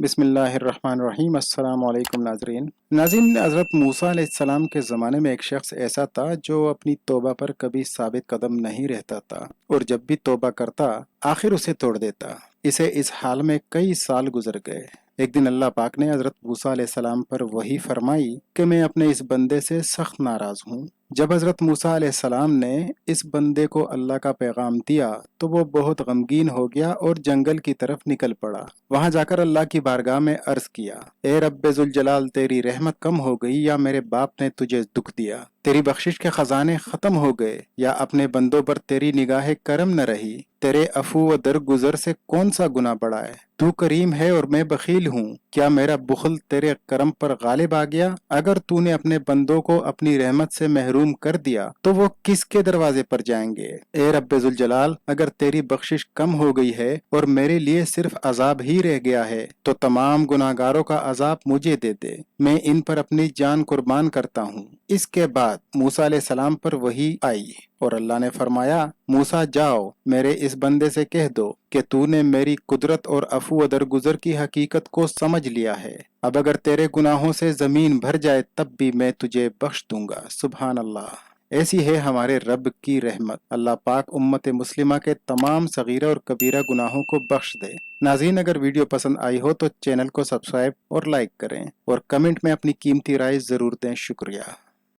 بسم اللہ الرحمن الرحیم۔ السلام علیکم ناظرین۔ حضرت موسیٰ علیہ السلام کے زمانے میں ایک شخص ایسا تھا جو اپنی توبہ پر کبھی ثابت قدم نہیں رہتا تھا، اور جب بھی توبہ کرتا آخر اسے توڑ دیتا۔ اسے اس حال میں کئی سال گزر گئے۔ ایک دن اللہ پاک نے حضرت موسیٰ علیہ السلام پر وحی فرمائی کہ میں اپنے اس بندے سے سخت ناراض ہوں۔ جب حضرت موسیٰ علیہ السلام نے اس بندے کو اللہ کا پیغام دیا تو وہ بہت غمگین ہو گیا اور جنگل کی طرف نکل پڑا۔ وہاں جا کر اللہ کی بارگاہ میں عرض کیا، اے رب ذوالجلال، تیری رحمت کم ہو گئی یا میرے باپ نے تجھے دکھ دیا؟ تیری بخشش کے خزانے ختم ہو گئے یا اپنے بندوں پر تیری نگاہ کرم نہ رہی؟ تیرے عفو و درگزر سے کون سا گناہ بڑا ہے؟ تو کریم ہے اور میں بخیل ہوں، کیا میرا بخل تیرے کرم پر غالب آ گیا؟ اگر تو نے اپنے بندوں کو اپنی رحمت سے محروم کر دیا تو وہ کس کے دروازے پر جائیں گے؟ اے رب ذوالجلال، اگر تیری بخشش کم ہو گئی ہے اور میرے لیے صرف عذاب ہی رہ گیا ہے تو تمام گناہگاروں کا عذاب مجھے دے دے، میں ان پر اپنی جان قربان کرتا ہوں۔ اس کے بعد موسیٰ علیہ السلام پر وحی آئی اور اللہ نے فرمایا، موسیٰ جاؤ، میرے اس بندے سے کہہ دو کہ تو نے میری قدرت اور عفو و درگزر کی حقیقت کو سمجھ لیا ہے۔ اب اگر تیرے گناہوں سے زمین بھر جائے تب بھی میں تجھے بخش دوں گا۔ سبحان اللہ۔ ایسی ہے ہمارے رب کی رحمت۔ اللہ پاک امت مسلمہ کے تمام صغیرہ اور کبیرہ گناہوں کو بخش دے۔ ناظرین، اگر ویڈیو پسند آئی ہو تو چینل کو سبسکرائب اور لائک کریں، اور کمنٹ میں اپنی قیمتی رائے ضرور دیں۔ شکریہ۔